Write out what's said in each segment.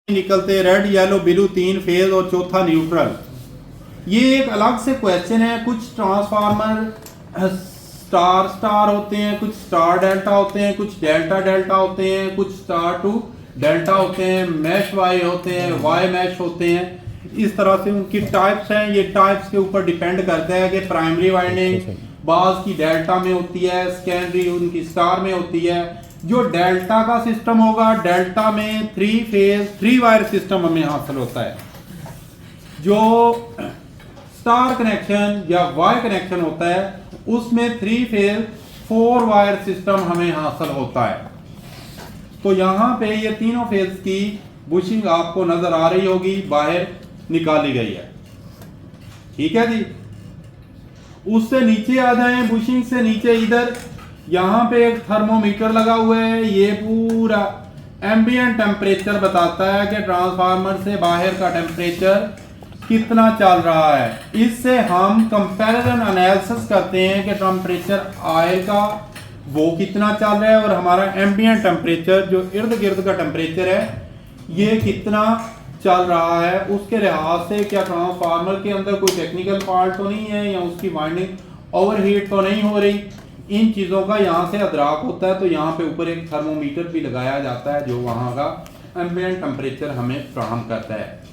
निकलते red yellow blue 3 phase और चौथा न्यूट्रल। ये एक अलग से क्वेश्चन है। कुछ ट्रांसफार्मर स्टार स्टार होते हैं, कुछ स्टार डेल्टा होते हैं, कुछ डेल्टा डेल्टा होते हैं, कुछ स्टार टू डेल्टा होते हैं, मैश वाई होते हैं, वाई मैश होते हैं। इस तरह से उनकी टाइप्स हैं। ये टाइप्स के ऊपर डिपेंड करता है कि प्राइमरी वाइंडिंग बाज की डेल्टा में होती है, सेकेंडरी उनकी स्टार में होती है। जो डेल्टा का सिस्टम होगा, डेल्टा में 3 फेज 3 वायर सिस्टम हमें हासिल होता है। जो स्टार कनेक्शन या वाई कनेक्शन होता है उसमें 3 फेज 4 वायर सिस्टम हमें हासिल होता है। तो यहां पे ये तीनों फेज की बुशिंग आपको नजर आ रही होगी, बाहर निकाली गई है। ठीक है जी। उससे नीचे आ जाएं, बुशिंग से नीचे इधर यहां पे एक थर्मोमीटर लगा हुआ है। ये पूरा एम्बिएंट टेम्परेचर बताता है कि ट्रांसफार्मर से बाहर का टेम्परेचर कितना चल रहा है। इससे हम कंपैरिजन एनालिसिस करते हैं कि टेम्परेचर ऑयल का वो कितना चल रहा है और हमारा एम्बिएंट टेम्परेचर जो इर्द गिर्द का टेम्परेचर है ये कितना चल रहा है। उसके लिहाज से क्या ट्रांसफार्मर के अंदर कोई टेक्निकल फॉल्ट तो नहीं है या उसकी वाइंडिंग ओवरहीट तो नहीं हो रही। इन चीज़ों का यहाँ से अदराक होता है। तो यहाँ पे ऊपर एक थर्मोमीटर भी लगाया जाता है जो वहाँ का एम्बिएंट टेम्परेचर हमें फ्राहम करता है।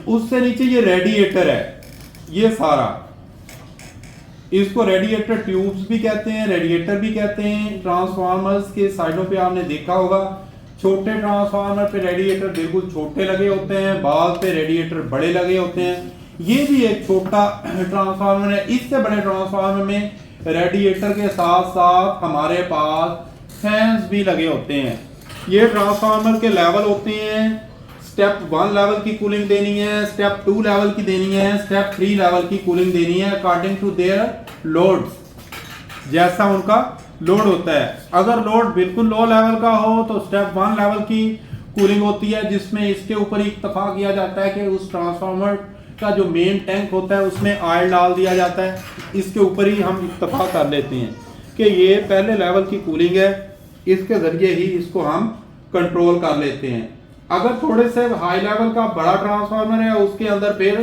उससे नीचे ये रेडिएटर है। ये सारा इसको रेडिएटर ट्यूब्स भी कहते हैं, रेडिएटर भी कहते हैं। ट्रांसफार्मर्स के साइडों पे आपने देखा होगा छोटे ट्रांसफार्मर पे रेडिएटर बिल्कुल छोटे लगे होते हैं, बाल पे रेडिएटर बड़े लगे होते हैं। ये भी एक छोटा ट्रांसफार्मर है। इससे बड़े ट्रांसफार्मर में रेडिएटर के साथ साथ हमारे पास फैंस भी लगे होते हैं। ये ट्रांसफार्मर के लेवल होते हैं। स्टेप 1 लेवल की कूलिंग देनी है, स्टेप 2 लेवल की देनी है, स्टेप 3 लेवल की कूलिंग देनी है अकॉर्डिंग टू देयर लोड्स, जैसा उनका लोड होता है। अगर लोड बिल्कुल लो लेवल का हो तो स्टेप 1 लेवल की कूलिंग होती है जिसमें इसके ऊपर इत्तफाक किया जाता है कि उस ट्रांसफार्मर का जो मेन टैंक होता है उसमें ऑयल डाल दिया जाता है। इसके ऊपर ही हम इत्तफाक कर लेते हैं कि ये पहले लेवल की कूलिंग है, इसके जरिए ही इसको हम कंट्रोल कर लेते हैं। अगर थोड़े से हाई लेवल का बड़ा ट्रांसफार्मर है उसके अंदर फिर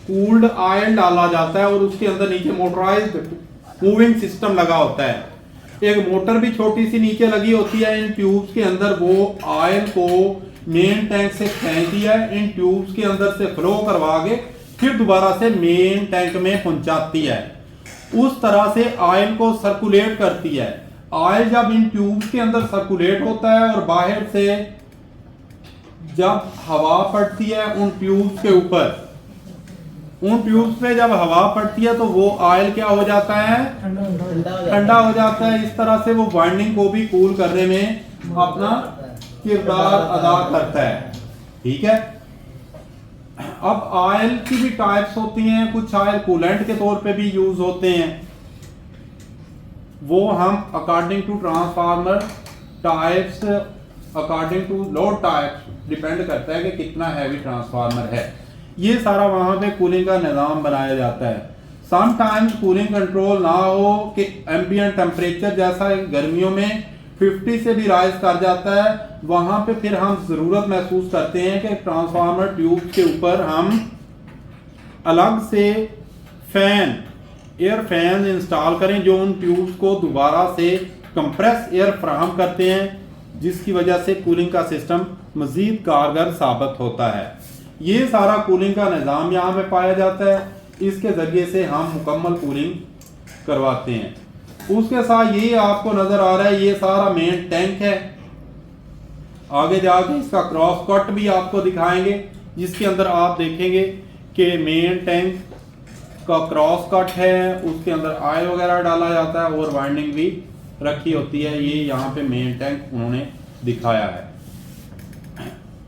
कूल्ड ऑयल डाला जाता है और उसके अंदर नीचे मोटराइज्ड मूविंग सिस्टम लगा होता है। एक मोटर भी छोटी सी नीचे लगी होती है इन ट्यूब्स के अंदर। वो ऑयल को मेन टैंक से खींचती है, इन ट्यूब्स के अंदर से फ्लो करवा के फिर दोबारा से मेन टैंक में पहुंचाती है। उस तरह से ऑयल को सर्कुलेट करती है। ऑयल जब इन ट्यूब्स के अंदर सर्कुलेट होता है और बाहर से जब हवा पड़ती है उन ट्यूब्स के ऊपर, उन ट्यूब्स पे जब हवा पड़ती है तो वो ऑयल क्या हो जाता है, ठंडा हो जाता है। इस तरह से वो वाइंडिंग को भी कूल करने में अपना किरदार अदा करता है। ठीक है। अब ऑयल की भी टाइप्स होती हैं। कुछ ऑयल कूलेंट के तौर पे भी यूज होते हैं। वो हम according to transformer types, according to load types depend करता है कि कितना हैवी ट्रांसफार्मर है। ये सारा वहां पे कूलिंग का निजाम बनाया जाता है। समटाइम्स कूलिंग कंट्रोल ना हो कि एम्बिएंट टेम्परेचर जैसा गर्मियों में 50 से भी राइज कर जाता है, वहां पे फिर हम जरूरत महसूस करते हैं कि ट्रांसफार्मर ट्यूब के ऊपर हम अलग से फैन, एयर फैन इंस्टॉल करें जो उन ट्यूब्स को दोबारा से कंप्रेस एयर फ्राहम करते हैं, जिसकी वजह से कूलिंग का सिस्टम मजीद कारगर साबित होता है। ये सारा कूलिंग का निज़ाम यहाँ पे पाया जाता है। इसके जरिए से हम मुकम्मल कूलिंग करवाते हैं। उसके साथ ये आपको नजर आ रहा है ये सारा मेन टैंक है। आगे जाके इसका क्रॉस कट भी आपको दिखाएंगे जिसके अंदर आप देखेंगे कि मेन टैंक का क्रॉस कट है, उसके अंदर ऑयल वगैरह डाला जाता है और वाइंडिंग भी रखी होती है। ये यहाँ पे मेन टैंक उन्होंने दिखाया है।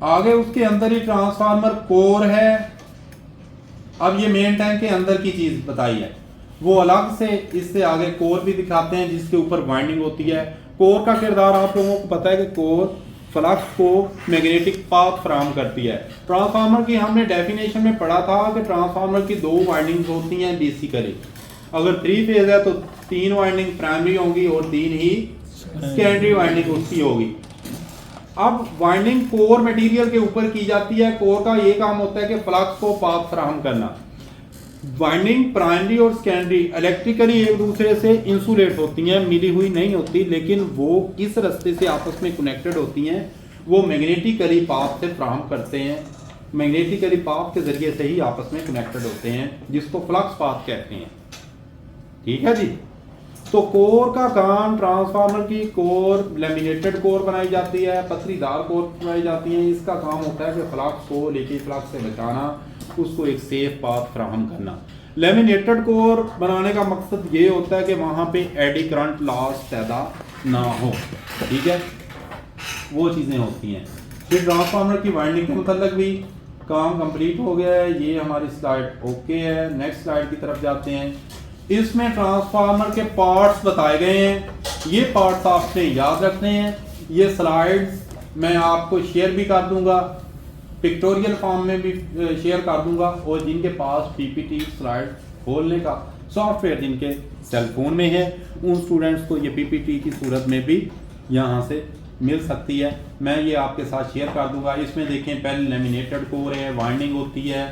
आगे उसके अंदर ही ट्रांसफार्मर कोर है। अब ये मेन टैंक के अंदर की चीज बताई है वो अलग से, इससे आगे कोर भी दिखाते हैं जिसके ऊपर वाइंडिंग होती है। कोर का किरदार आप लोगों को पता है कि कोर फ्लक्स को मैग्नेटिक पाथ फराहम करती है। ट्रांसफार्मर की हमने डेफिनेशन में पढ़ा था कि ट्रांसफार्मर की 2 वाइंडिंग्स होती हैं बेसिकली। अगर 3 फेज है तो 3 वाइंडिंग प्राइमरी होंगी और 3 ही सेकेंडरी वाइंडिंग उसकी होगी। अब वाइंडिंग कोर मटेरियल के ऊपर की जाती है। कोर का ये काम होता है कि फ्लक्स को पाथ फराहम करना। वाइंडिंग प्राइमरी और सेकेंडरी इलेक्ट्रिकली एक दूसरे से इंसुलेट होती हैं, मिली हुई नहीं होती, लेकिन वो इस रास्ते से आपस में कनेक्टेड होती हैं। वो मैग्नेटिकली पाथ से फराहम करते हैं, मैग्नेटिकली पाथ के जरिए से ही आपस में कनेक्टेड होते हैं, जिसको फ्लक्स पाथ कहते हैं। ठीक है जी। तो कोर का काम, ट्रांसफार्मर की कोर लैमिनेटेड कोर बनाई जाती है, पथरीदार कोर बनाई जाती है। इसका काम होता है कि फ्लक्स को लीकेज फ्लक्स से बचाना, उसको एक सेफ पाथ फराहम करना। लैमिनेटेड कोर बनाने का मकसद ये होता है कि वहाँ पे एडी करंट लॉस पैदा ना हो। ठीक है, वो चीज़ें होती हैं। फिर ट्रांसफार्मर की वाइंडिंग के मतलब भी काम कंप्लीट हो गया है। ये हमारी स्लाइड ओके है। नेक्स्ट स्लाइड की तरफ जाते हैं। इसमें ट्रांसफार्मर के पार्ट्स बताए गए हैं। ये पार्ट्स आपने याद रखने हैं। ये स्लाइड्स मैं आपको शेयर भी कर दूंगा, पिक्टोरियल फॉर्म में भी शेयर कर दूंगा, और जिनके पास पीपीटी स्लाइड खोलने का सॉफ्टवेयर जिनके सेलफोन में है, उन स्टूडेंट्स को ये पीपीटी की सूरत में भी यहाँ से मिल सकती है। मैं ये आपके साथ शेयर कर दूंगा। इसमें देखें, पहले लेमिनेटेड कोर है, वाइंडिंग होती है,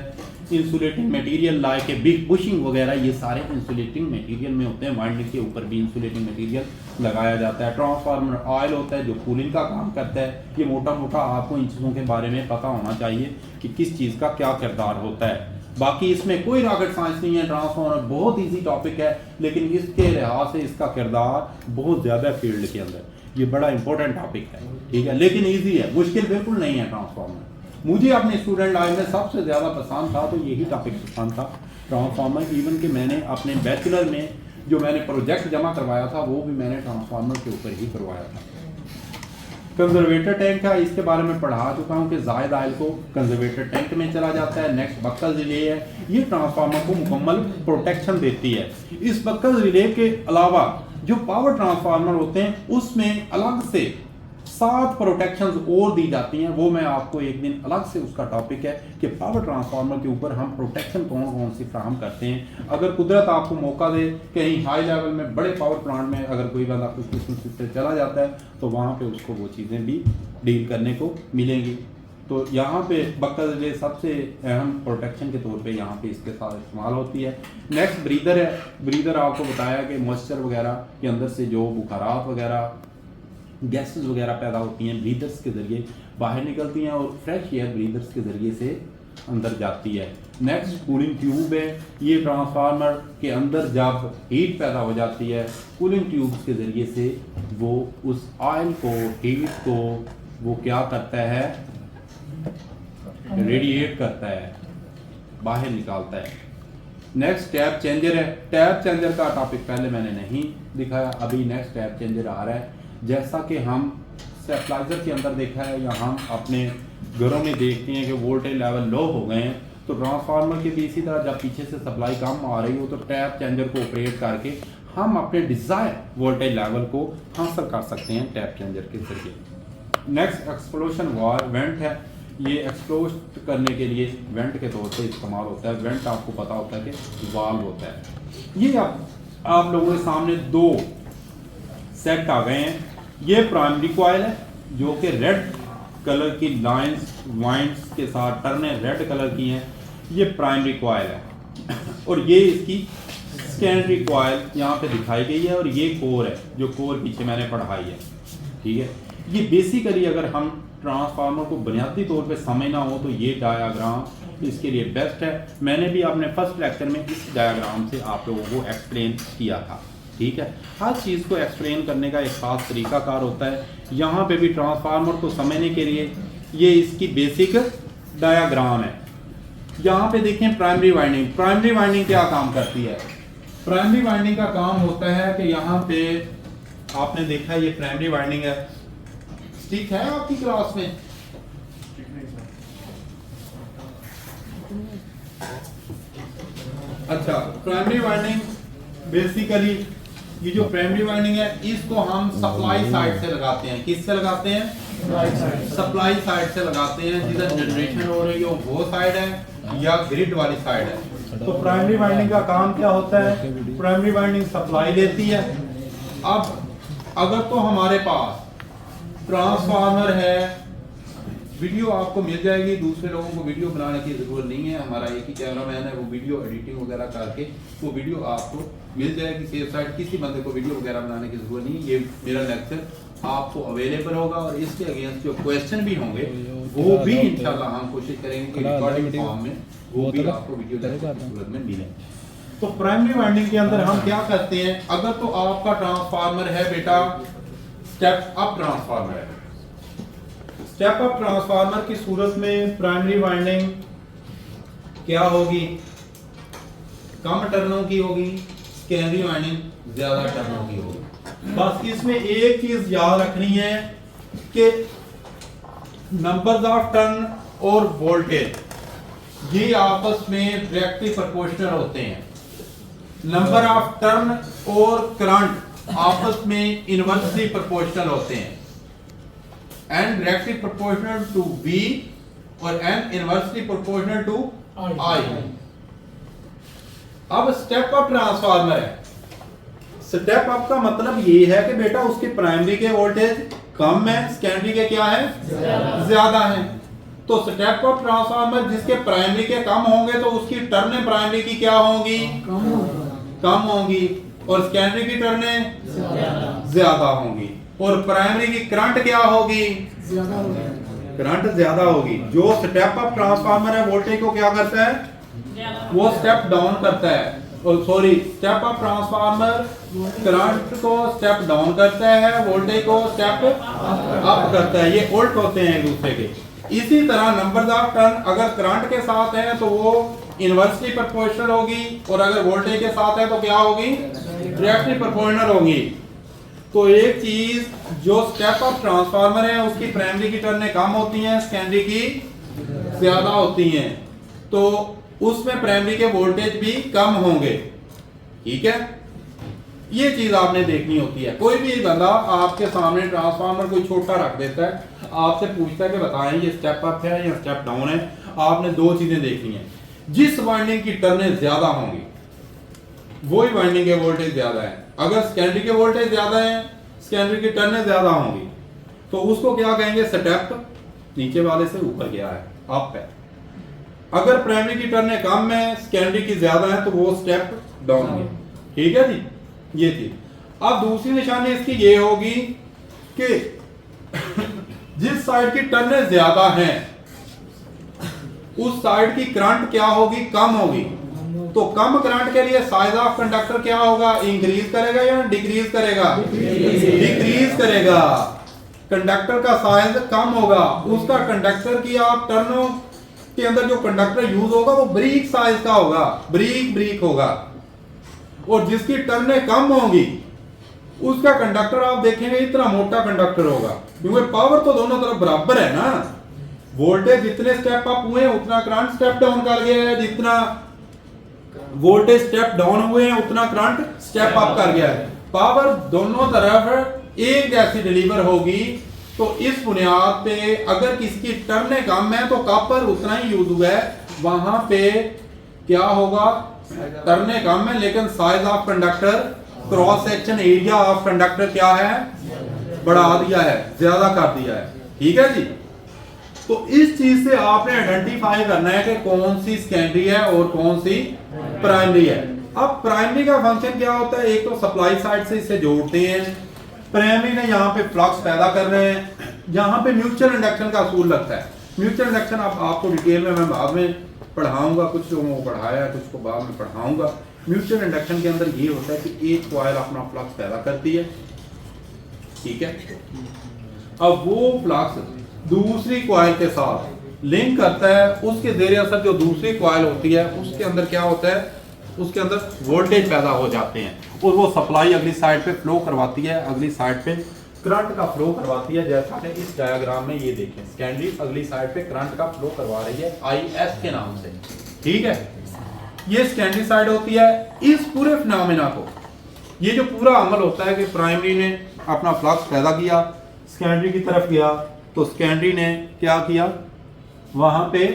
insulating material like a big bushing वगैरह, ये सारे इंसुलेटिंग मटेरियल में होते हैं। वाइंडिंग के ऊपर भी इंसुलेटिंग मटेरियल लगाया जाता है। ट्रांसफार्मर ऑयल होता है जो कूलिंग का काम करता है। ये मोटा मोटा आपको इन चीज़ों के बारे में पता होना चाहिए कि किस चीज़ का क्या किरदार होता है। बाकी इसमें कोई रॉकेट साइंस नहीं है। ट्रांसफार्मर बहुत ईजी टॉपिक है, लेकिन इसके लिहाज से इसका किरदार बहुत ज़्यादा फील्ड के अंदर, ये बड़ा इंपॉर्टेंट टॉपिक है। ठीक है, लेकिन ईजी है, मुश्किल बिल्कुल नहीं है ट्रांसफार्मर। मुझे अपने स्टूडेंट लाइफ में सबसे ज़्यादा पसंद था तो यही टॉपिक पसंद था, ट्रांसफार्मर। इवन कि मैंने अपने बैचलर में जो मैंने प्रोजेक्ट जमा करवाया था वो भी मैंने ट्रांसफार्मर के ऊपर ही करवाया था। कंजर्वेटर टैंक है, इसके बारे में पढ़ा चुका हूँ कि जायद आयल को कंजर्वेटर टैंक में चला जाता है। नेक्स्ट बक्कल रिले है, ये ट्रांसफार्मर को मुकम्मल प्रोटेक्शन देती है। इस बक्कल रिले के अलावा जो पावर ट्रांसफार्मर होते हैं उसमें अलग से 7 प्रोटेक्शंस और दी जाती हैं। वो मैं आपको एक दिन अलग से, उसका टॉपिक है कि पावर ट्रांसफार्मर के ऊपर हम प्रोटेक्शन कौन कौन सी फ्राहम करते हैं। अगर कुदरत आपको मौका दे कहीं हाई लेवल में बड़े पावर प्लांट में अगर कोई बंदा कुछ किस्म से चला जाता है तो वहाँ पे उसको वो चीज़ें भी डील करने को मिलेंगी। तो यहाँ पे बक्कल रिले सबसे अहम प्रोटेक्शन के तौर पे यहाँ पे इसके साथ इस्तेमाल होती है। नेक्स्ट ब्रीदर है। ब्रीदर आपको बताया कि मॉइस्चर वगैरह के अंदर से जो बुखारात वगैरह, गैसेस वगैरह पैदा होती हैं, ब्रीदर्स के ज़रिए बाहर निकलती हैं और फ्रेश एयर ब्रीदर्स के ज़रिए से अंदर जाती है। नेक्स्ट कूलिंग ट्यूब है। ये ट्रांसफार्मर के अंदर जब हीट पैदा हो जाती है, कूलिंग ट्यूब्स के ज़रिए से वो उस ऑयल को, हीट को वो क्या करता है, रेडिएट करता है, बाहर निकालता है। नेक्स्ट टैप चेंजर है। टैप चेंजर का टॉपिक पहले मैंने नहीं दिखाया, अभी नेक्स्ट टैप चेंजर आ रहा है। जैसा कि हम स्टेबलाइजर के अंदर देखा है या हम अपने घरों में देखते हैं कि वोल्टेज लेवल लो हो गए हैं, तो ट्रांसफार्मर की भी इसी तरह जब पीछे से सप्लाई कम आ रही हो तो टैप चेंजर को ऑपरेट करके हम अपने डिज़ायर वोल्टेज लेवल को हासिल कर सकते हैं टैप चेंजर के जरिए। नेक्स्ट एक्सप्लोशन वाल्व वेंट है। ये एक्सप्लोज करने के लिए वेंट के तौर पे इस्तेमाल होता है। वेंट आपको पता होता है कि वाल्व होता है। ये आप लोगों के सामने 2 सेट आ गए हैं। ये प्राइमरी कॉइल है जो कि रेड कलर की लाइंस वाइंड्स के साथ टर्नें रेड कलर की हैं, ये प्राइमरी कॉइल है। और ये इसकी सेकेंडरी कॉइल यहाँ पे दिखाई गई है, और ये कोर है जो कोर पीछे मैंने पढ़ाई है। ठीक है, ये बेसिकली अगर हम ट्रांसफार्मर को बुनियादी तौर पे समझना हो तो ये डायग्राम इसके लिए बेस्ट है। मैंने भी अपने फर्स्ट लेक्चर में इस डायग्राम से आप लोगों को एक्सप्लेन किया था। ठीक है, हर चीज़ को एक्सप्लेन करने का एक खास तरीकाकार होता है। यहाँ पे भी ट्रांसफार्मर को समझने के लिए ये इसकी बेसिक डायग्राम है। यहाँ पे देखें प्राइमरी वाइंडिंग। प्राइमरी वाइंडिंग क्या काम करती है? प्राइमरी वाइंडिंग का काम होता है कि यहाँ पे आपने देखा ये प्राइमरी वाइंडिंग है। ठीक है आपकी क्लास में? अच्छा, प्राइमरी वाइंडिंग बेसिकली ये जो प्राइमरी वाइंडिंग है इसको हम सप्लाई साइड से लगाते हैं। किससे लगाते हैं? सप्लाई साइड से लगाते हैं। जिधर जनरेशन हो रही हो वो साइड है या ग्रिड वाली साइड है। तो प्राइमरी वाइंडिंग का काम क्या होता है? प्राइमरी वाइंडिंग सप्लाई लेती है। अब अगर तो हमारे पास ट्रांसफार्मर है, वीडियो आपको मिल जाएगी, दूसरे लोगों को वीडियो बनाने की ज़रूरत नहीं है, हमारा एक ही कैमरामैन है, वो वीडियो एडिटिंग वगैरह करके वो वीडियो आपको मिल जाएगी सेफ साइड। किसी बंदे को वीडियो वगैरह बनाने की ज़रूरत नहीं, ये मेरा लेक्चर आपको अवेलेबल होगा और इसके अगेंस्ट जो क्वेश्चन भी होंगे वो भी इंशाल्लाह हम कोशिश करेंगे कि रिकॉर्डिंग फॉर्म में वो भी आपको वीडियो सूरत में मिले। तो प्राइमरी वाइंडिंग के अंदर हम क्या करते हैं, अगर तो आपका ट्रांसफार्मर है बेटा स्टेप अप ट्रांसफार्मर है, स्टेप अप ट्रांसफार्मर की सूरत में प्राइमरी वाइंडिंग क्या होगी, कम टर्नों की होगी, सेकेंडरी वाइंडिंग ज्यादा टर्नों की होगी। बस इसमें एक चीज याद रखनी है कि नंबर्स ऑफ टर्न और वोल्टेज ये आपस में डायरेक्टली प्रोपोर्शनल होते हैं। नंबर ऑफ टर्न और करंट आपस में इनवर्सली प्रोपोर्शनल होते हैं, N directly proportional to V और N inversely proportional to I। अब स्टेप अप ट्रांसफार्मर है, स्टेप अप का मतलब ये है कि बेटा उसकी प्राइमरी के वोल्टेज कम है, सेकेंडरी के क्या है ज्यादा है। तो स्टेप अप ट्रांसफार्मर जिसके प्राइमरी के कम होंगे तो उसकी टर्नें प्राइमरी की क्या होंगी, कम होंगी, और सेकेंडरी की टर्नें ज्यादा होंगी, और प्राइमरी की करंट क्या होगी, करंट ज्यादा होगी। जो स्टेप अप ट्रांसफार्मर है वोल्टेज को क्या करता है, वो स्टेप डाउन करता है, sorry step up transformer current को स्टेप डाउन करता है, वोल्टेज को स्टेप अप करता है, ये उल्ट होते हैं एक दूसरे के। इसी तरह नंबर ऑफ टर्न अगर करंट के साथ है तो वो इनवर्सली प्रोपोर्शनल होगी, और अगर वोल्टेज के साथ है तो क्या होगी, डायरेक्टली प्रोपोर्शनल होगी। तो एक चीज जो स्टेप अप ट्रांसफार्मर है उसकी प्राइमरी की टर्नें कम होती हैं, सेकेंडरी की ज्यादा होती हैं, तो उसमें प्राइमरी के वोल्टेज भी कम होंगे। ठीक है, ये चीज आपने देखनी होती है। कोई भी बंदा आपके सामने ट्रांसफार्मर कोई छोटा रख देता है, आपसे पूछता है कि बताएं ये स्टेप अप है या स्टेप डाउन है, आपने दो चीजें देखनी है। जिस वाइंडिंग की टर्नें ज्यादा होंगी वही वाइंडिंग के वोल्टेज ज्यादा है। अगर सेकेंडरी के वोल्टेज ज्यादा है, सेकेंडरी की टर्नें ज्यादा होंगी, तो उसको क्या कहेंगे, स्टेप नीचे वाले से ऊपर गया है, अप है। अगर प्राइमरी की टर्नें कम है, सेकेंडरी की ज्यादा है, तो वो स्टेप डाउन है। ठीक है जी, ये थी। अब दूसरी निशानी इसकी ये होगी कि जिस साइड की टर्नें ज्यादा हैं उस साइड की करंट क्या होगी, कम होगी। तो कम करंट के लिए साइज ऑफ कंडक्टर क्या होगा, इंक्रीज करेगा या डिक्रीज करेगा, डिक्रीज करेगा। कंडक्टर का साइज कम होगा, उसका कंडक्टर की आप टर्नों के अंदर जो कंडक्टर यूज होगा वो ब्रीक साइज का होगा, ब्रीक होगा। और जिसकी टर्नें कम होंगी उसका कंडक्टर आप देखेंगे इतना मोटा कंडक्टर होगा, क्योंकि पावर तो दोनों तरफ बराबर है ना। वोल्टेज जितने स्टेप अप हुए हैं उतना करंट स्टेप डाउन कर गया है, जितना वोल्टेज स्टेप डाउन हुए हैं उतना करंट स्टेप अप कर गया है। पावर दोनों तरफ एक जैसी डिलीवर होगी। तो इस बुनियाद पे अगर किसकी टर्नें कम है तो कॉपर उतना ही यूज हुआ है, वहां पे क्या होगा, टर्नें कम है लेकिन size of conductor, cross section area of conductor क्या है, बढ़ा दिया है, ज्यादा कर दिया है। ठीक है जी, तो इस चीज से आपने आइडेंटिफाई करना है कि कौन सी सेकेंडरी है और कौन सी प्राइमरी है। अब प्राइमरी का फंक्शन क्या होता है, एक तो सप्लाई साइड से इसे जोड़ते हैं, प्राइमरी ने यहाँ पे फ्लक्स पैदा कर रहे हैं, यहाँ पे म्यूचुअल इंडक्शन का असूल लगता है। म्यूचुअल इंडक्शन आपको डिटेल में मैं बाद में पढ़ाऊंगा, कुछ लोगों को पढ़ाया है, कुछ को बाद में पढ़ाऊंगा। म्यूचुअल इंडक्शन के अंदर ये होता है कि एक कॉइल अपना फ्लक्स पैदा करती है, ठीक है, अब वो फ्लक्स दूसरी कॉइल के साथ लिंक करता है, उसके ज़रिए असर जो दूसरी कॉइल होती है उसके अंदर क्या होता है, उसके अंदर वोल्टेज पैदा हो जाते हैं और वो सप्लाई अगली साइड पे फ्लो करवाती है, अगली साइड पे करंट का फ्लो करवाती है। जैसा कि इस डायग्राम में ये देखें, सेकेंडरी अगली साइड पे करंट का फ्लो करवा रही है IS के नाम से। ठीक है, ये सेकेंडरी साइड होती है। इस पूरे फिनोमेना को, ये जो पूरा अमल होता है कि प्राइमरी ने अपना फ्लक्स पैदा किया, सेकेंडरी की तरफ गया, तो सेकेंडरी ने क्या किया, वहां पे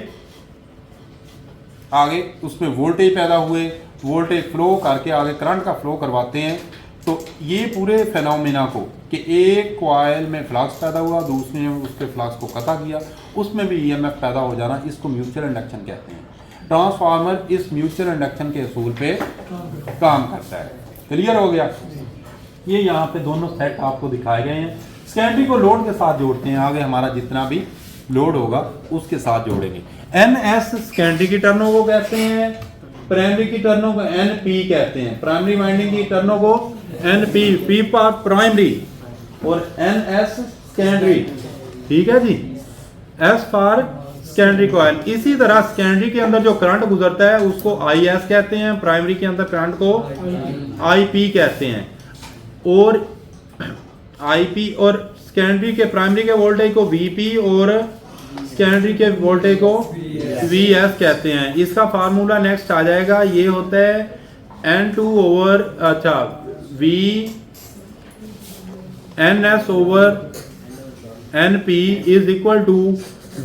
आगे उसमें वोल्टेज पैदा हुए, वोल्टेज फ्लो करके आगे करंट का फ्लो करवाते हैं। तो ये पूरे फेनोमेना को कि एक कॉइल में फ्लक्स पैदा हुआ, दूसरे ने उसके फ्लक्स को कता किया, उसमें भी ईएमएफ पैदा हो जाना, इसको म्यूचुअल इंडक्शन कहते हैं। ट्रांसफार्मर इस म्यूचुअल इंडक्शन के असूल पे काम करता है। क्लियर हो गया? ये यहाँ पे दोनों सेट आपको दिखाए गए हैं। सेकेंडरी को लोड के साथ जोड़ते हैं, आगे हमारा जितना भी लोड होगा उसके साथ जोड़ेंगे। एन एस सेकेंडरी की टर्नों को कहते हैं, प्राइमरी की टर्नों को एन पी कहते हैं। प्राइमरी वाइंडिंग की टर्नों को N P, P for primary और एन एस सेकेंडरी। ठीक है जी, एस फॉर सेकेंडरी कॉइल। इसी तरह सेकेंडरी के अंदर जो करंट गुजरता है उसको आई एस कहते हैं, प्राइमरी के अंदर करंट को आई पी कहते हैं। और आई पी और सेकेंडरी के प्राइमरी के वोल्टेज को वी पी और सेकेंडरी के वोल्टेज को वी एस कहते हैं। इसका फार्मूला नेक्स्ट आ जाएगा, ये होता है N2 over V N S over N P is equal to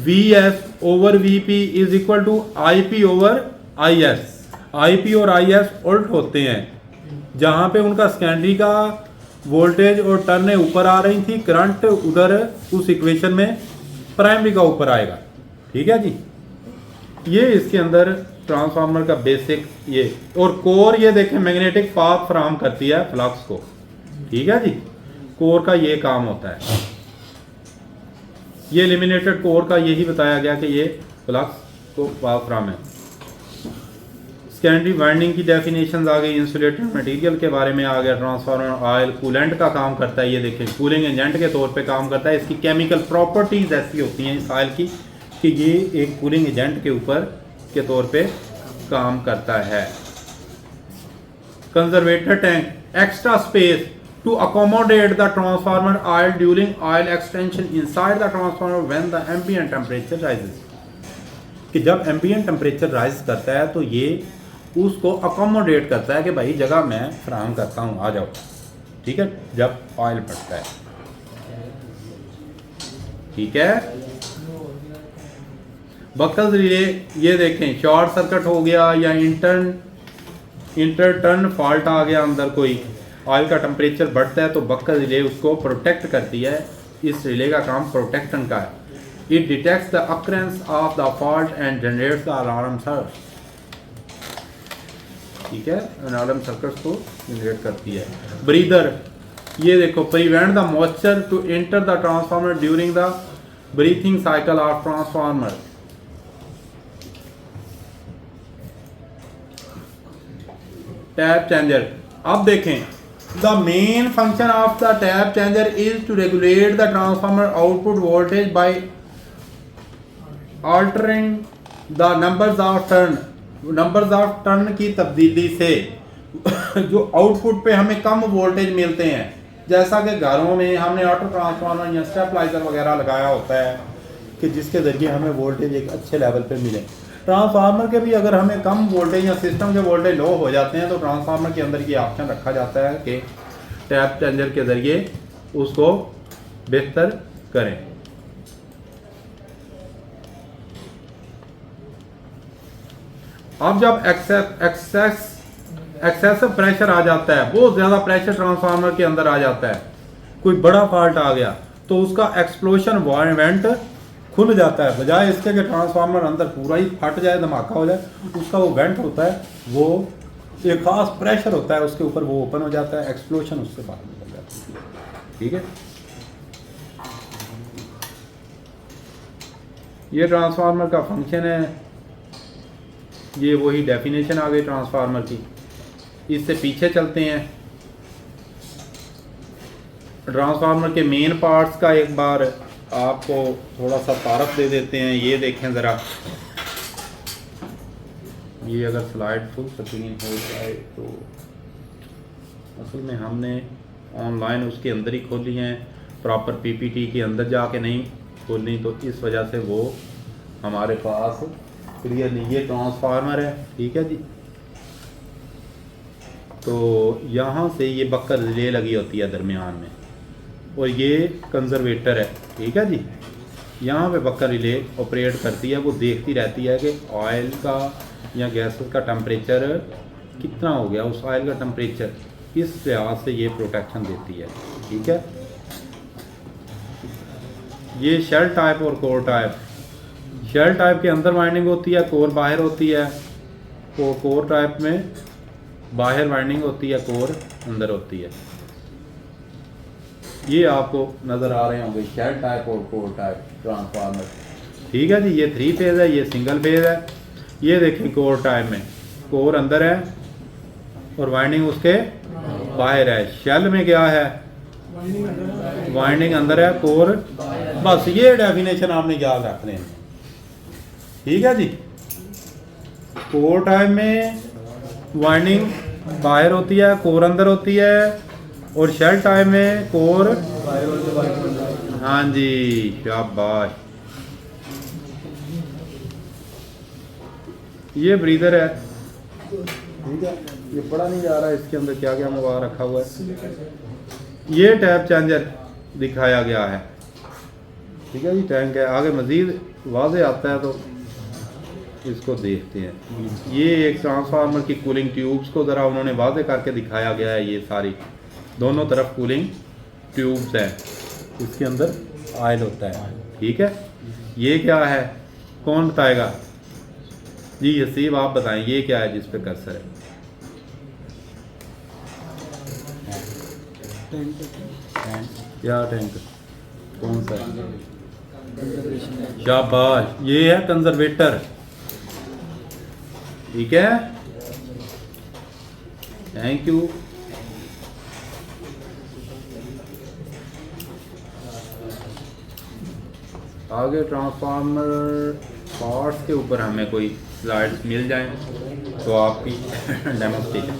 V S over V P is equal to I P over I S. I P और I S उल्ट होते हैं, जहां पे उनका सेकेंडरी का वोल्टेज और टर्नें ऊपर आ रही थी, करंट उधर उस इक्वेशन में प्राइमरी का ऊपर आएगा। ठीक है जी, ये इसके अंदर ट्रांसफार्मर का बेसिक ये। और कोर ये देखें मैग्नेटिक पाथ फराहम करती है फ्लक्स को। ठीक है जी, कोर का ये काम होता है। ये लिमिनेटेड कोर का यही बताया गया कि ये फ्लक्स को पाथ फराहम है। सेकेंडरी वाइंडिंग की डेफिनेशन आ गई, इंसुलेटेड मटेरियल के बारे में आ गया। ट्रांसफार्मर ऑयल कूलेंट का काम करता है, ये देखें कूलिंग एजेंट के तौर पे काम करता है। इसकी केमिकल प्रॉपर्टीज ऐसी होती हैं इस ऑयल की कि ये एक कूलिंग एजेंट के ऊपर के तौर पे काम करता है। Conservator tank, extra space to accommodate the transformer oil during oil extension inside the transformer when the ambient temperature rises. कि जब एम्बिएंट टेम्परेचर राइज करता है तो ये उसको अकोमोडेट करता है कि भाई जगह मैं फराहम करता हूँ, आ जाओ। ठीक है, जब ऑयल फटता है। ठीक है, बक्कल्स रिले ये देखें, शॉर्ट सर्किट हो गया या इंटर टर्न फॉल्ट आ गया अंदर, कोई ऑयल का टेम्परेचर बढ़ता है तो बक्कल रिले उसको प्रोटेक्ट करती है। इस रिले का काम प्रोटेक्शन का है। It detects the occurrence of the fault and generates the alarm circuit. ठीक है, अलार्म सर्किट को जनरेट करती है। ब्रीदर ये देखो, prevent the moisture to enter the transformer during the breathing cycle of transformer. Tap changer, अब देखें, the main function of the tap changer is to regulate the transformer output voltage by altering the numbers of turn की तब्दीली से जो output पे हमें कम voltage मिलते हैं। जैसा कि घरों में हमने ऑटो ट्रांसफार्मर या स्टेबलाइजर वगैरह लगाया होता है कि जिसके ज़रिए हमें वोल्टेज एक अच्छे लेवल पे मिले। ट्रांसफार्मर के भी अगर हमें कम वोल्टेज या सिस्टम के वोल्टेज लो हो जाते हैं तो ट्रांसफार्मर के अंदर ये ऑप्शन रखा जाता है कि टैप चेंजर के ज़रिए उसको बेहतर करें। अब जब एक्सेसिव प्रेशर आ जाता है, बहुत ज़्यादा प्रेशर ट्रांसफार्मर के अंदर आ जाता है, कोई बड़ा फॉल्ट आ गया तो उसका एक्सप्लोशन वेंट खुल जाता है। बजाय इसके कि ट्रांसफार्मर अंदर पूरा ही फट जाए, धमाका हो जाए, उसका वो वेंट होता है, वो एक खास प्रेशर होता है उसके ऊपर, वो ओपन हो जाता है, एक्सप्लोशन उससे बाहर निकल जाता है। ठीक है, ये ट्रांसफार्मर का फंक्शन है। ये वही डेफिनेशन आ गई ट्रांसफार्मर की। इससे पीछे चलते हैं, ट्रांसफार्मर के मेन पार्ट्स का एक बार आपको थोड़ा सा तारफ दे देते हैं। ये देखें ज़रा, ये अगर स्लाइड फुल स्क्रीन हो जाए तो असल में हमने ऑनलाइन उसके अंदर ही खोली हैं, प्रॉपर पीपीटी के अंदर जाके नहीं खोलनी, तो इस वजह से वो हमारे पास क्लियर नहीं। ये ट्रांसफार्मर है, ठीक है जी। तो यहाँ से ये बक्कर रिले लगी होती है दरमियान में, और ये कंजर्वेटर है, ठीक है जी। यहाँ पे बक्कर रिले ऑपरेट करती है, वो देखती रहती है कि ऑयल का या गैस का टेम्परेचर कितना हो गया, उस ऑयल का टेम्परेचर इस लिहाज से ये प्रोटेक्शन देती है। ठीक है, ये शेल टाइप और कोर टाइप। शेल टाइप के अंदर वाइंडिंग होती है, कोर बाहर होती है। कोर टाइप में बाहर वाइंडिंग होती है, कोर अंदर होती है। ये आपको नज़र आ रहे होंगे शेल टाइप और कोर टाइप ट्रांसफार्मर। ठीक है जी, ये 3 फेज़ है, ये सिंगल फेज़ है। ये देखिए कोर टाइप में कोर अंदर है और वाइंडिंग उसके बाहर है। शेल में क्या है, वाइंडिंग अंदर है, कोर। बस ये डेफिनेशन आपने याद रखने हैं। ठीक है जी, कोर टाइप में वाइंडिंग बाहर होती है, कोर अंदर होती है। और शेल टाइप में कोर, हाँ जी शाबाश। ये ब्रीदर है। ठीक है, ये पढ़ा नहीं जा रहा है इसके अंदर क्या क्या मवा रखा हुआ है। ये टैप चेंजर दिखाया गया है। ठीक है जी, टैंक है। आगे मज़ीद वाज़े आता है तो इसको देखते हैं। ये एक ट्रांसफार्मर की कूलिंग ट्यूब्स को ज़रा उन्होंने वाज़े करके दिखाया गया है। ये सारी दोनों तरफ कूलिंग ट्यूब्स हैं, इसके अंदर ऑयल होता है। ठीक है, ये क्या है, कौन बताएगा जी? यसीब आप बताएं, ये क्या है जिस पे कर्सर है? क्या टैंक, कौन सा? शाबाश, ये है कंजर्वेटर। ठीक है, थैंक यू। आगे ट्रांसफार्मर पार्ट्स के ऊपर हमें कोई स्लाइड्स मिल जाएं तो आपकी demonstration.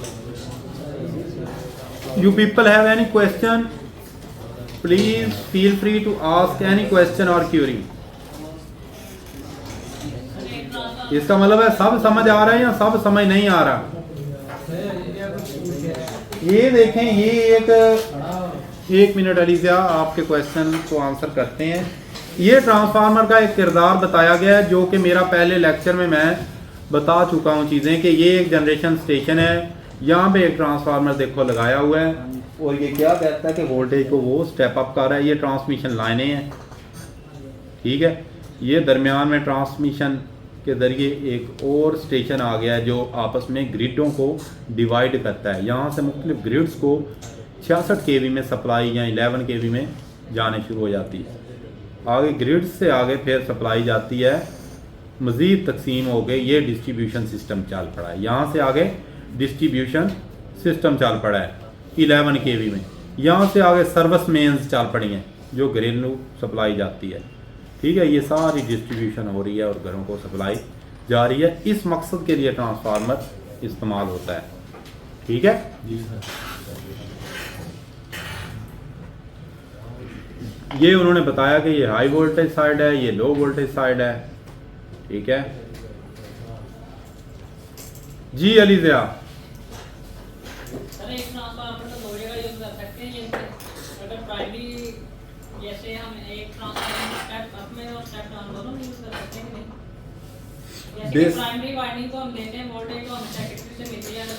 You people have any question, please feel free to ask any question और क्यूरी। इसका मतलब है सब समझ आ रहा है या सब समझ नहीं आ रहा? ये देखें, ये एक मिनट अलीज़ा आपके क्वेश्चन को आंसर करते हैं। ये ट्रांसफार्मर का एक किरदार बताया गया है जो कि मेरा पहले लेक्चर में मैं बता चुका हूँ चीज़ें, कि ये एक जनरेशन स्टेशन है। यहाँ पे एक ट्रांसफार्मर देखो लगाया हुआ है और ये क्या कहता है कि वोल्टेज को वो स्टेप अप कर रहा है। ये ट्रांसमिशन लाइनें हैं। ठीक है, ये दरमियान में ट्रांसमिशन के ज़रिए एक और स्टेशन आ गया है जो आपस में ग्रिडों को डिवाइड करता है। यहाँ से मुख्तलिफ ग्रिड्स को 66 kV में सप्लाई या 11 kV में जाने शुरू हो जाती है। आगे ग्रिड से आगे फिर सप्लाई जाती है, मज़ीद तकसीम हो गई, ये डिस्ट्रीब्यूशन सिस्टम चल पड़ा है। यहाँ से आगे डिस्ट्रीब्यूशन सिस्टम चल पड़ा है 11 kV में। यहाँ से आगे सर्विस मेन्स चल पड़ी हैं जो घरेलू सप्लाई जाती है। ठीक है, ये सारी डिस्ट्रीब्यूशन हो रही है और घरों को सप्लाई जा रही है। इस मकसद के लिए ट्रांसफार्मर इस्तेमाल होता है। ठीक है जी सर। ये उन्होंने बताया कि ये हाई वोल्टेज साइड है, ये लो वोल्टेज साइड है। ठीक है जी अलीज़ा। सर एक ट्रांसफार्मर तो दो जगह यूज कर सकते हैं। अगर प्राइमरी जैसे हम एक ट्रांसफार्मर स्टेप अप में और स्टेप डाउन दोनों में यूज कर सकते हैं नहीं? जैसे प्राइमरी वाइंडिंग को हम देते हैं, वोल्टेज को हम सेकेंडरी से मिलती है, अगर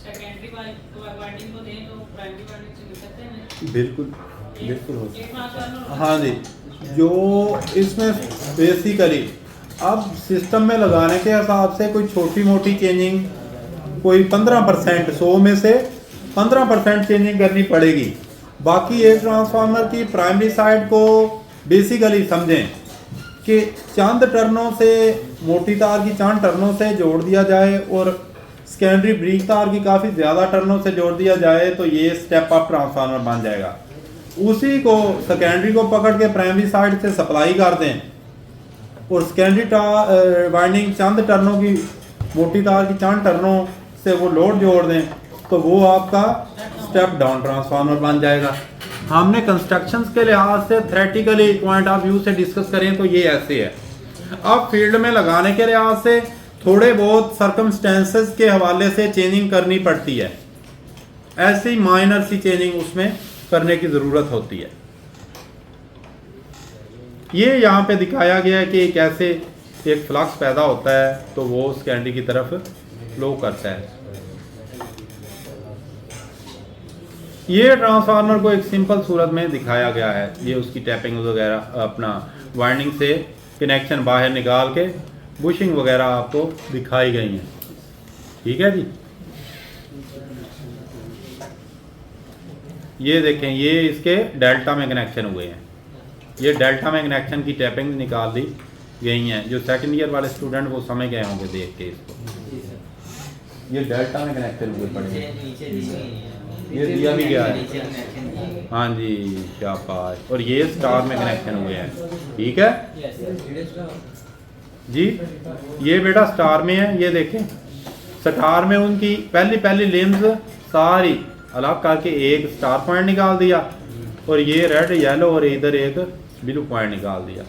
सेकेंडरी वाइंडिंग को दें तो प्राइमरी वाइंडिंग से मिल सकते हैं। बिल्कुल बिल्कुल हो। हाँ जी, जो इसमें बेसिकली अब सिस्टम में लगाने के हिसाब से कोई छोटी मोटी चेंजिंग, कोई 15%, 100 में से 15% चेंजिंग करनी पड़ेगी। बाकी एक ट्रांसफार्मर की प्राइमरी साइड को बेसिकली समझें कि चंद टर्नों से, मोटी तार की चंद टर्नों से जोड़ दिया जाए और सेकेंडरी ब्रीक तार की काफ़ी ज़्यादा टर्नों से जोड़ दिया जाए तो ये स्टेप अप ट्रांसफार्मर बन जाएगा। उसी को सेकेंडरी को पकड़ के प्राइमरी साइड से सप्लाई कर दें और सेकेंडरी वाइंडिंग चंद टर्नों की, मोटी तार की चंद टर्नों से वो लोड जोड़ दें तो वो आपका स्टेप डाउन ट्रांसफार्मर बन जाएगा। हमने कंस्ट्रक्शंस के लिहाज से थ्योरेटिकली पॉइंट ऑफ व्यू से डिस्कस करें तो ये ऐसे है। अब फील्ड में लगाने के लिहाज से थोड़े बहुत सर्कमस्टेंसेस के हवाले से चेंजिंग करनी पड़ती है। ऐसी माइनर सी चेंजिंग उसमें करने की ज़रूरत होती है। ये यहाँ पे दिखाया गया है कि कैसे एक फ्लक्स पैदा होता है तो वो सेकेंडरी की तरफ फ्लो करता है। ये ट्रांसफार्मर को एक सिंपल सूरत में दिखाया गया है। ये उसकी टैपिंग वगैरह अपना वाइंडिंग से कनेक्शन बाहर निकाल के बुशिंग वगैरह आपको दिखाई गई हैं। ठीक है जी। ये देखें, ये इसके डेल्टा में कनेक्शन हुए हैं। ये डेल्टा में कनेक्शन की टैपिंग निकाल दी गई हैं। जो सेकंड ईयर वाले स्टूडेंट वो समझ गए होंगे देख के इसको। ये डेल्टा में कनेक्शन हुए पड़े हैं। ये दिया भी गया है। हाँ जी, शाबाश। और ये स्टार में कनेक्शन हुए हैं। ठीक है जी। ये बेटा स्टार में है। ये देखें, स्टार में उनकी पहली लिम्स सारी अलग करके एक स्टार पॉइंट निकाल दिया, और ये रेड येलो और इधर एक ब्लू पॉइंट निकाल दिया।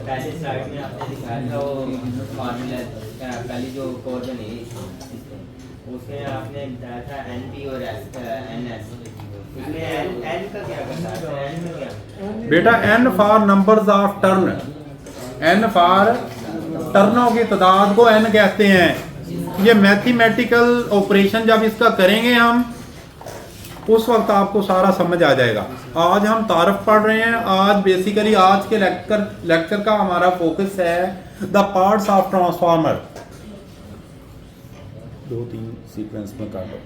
पहले स्लाइड में आपने दिखाया था वो फार्मूला, पहली जो कोड बनी उसमें आपने बताया था NP और NS। उसमें N का क्या करता है? N में क्या? बेटा N for numbers of turn, N for टर्नों की तादाद को N कहते हैं। ये मैथमेटिकल ऑपरेशन जब इसका करेंगे हम, उस वक्त आपको सारा समझ आ जाएगा। आज हम तारफ पढ़ रहे हैं। आज बेसिकली आज के लेक्चर का हमारा फोकस है the parts of transformer. 2-3 sequence में काटो,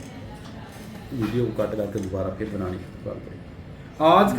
वीडियो को कट करके दोबारा फिर बनानी शुरू कर दें। आज का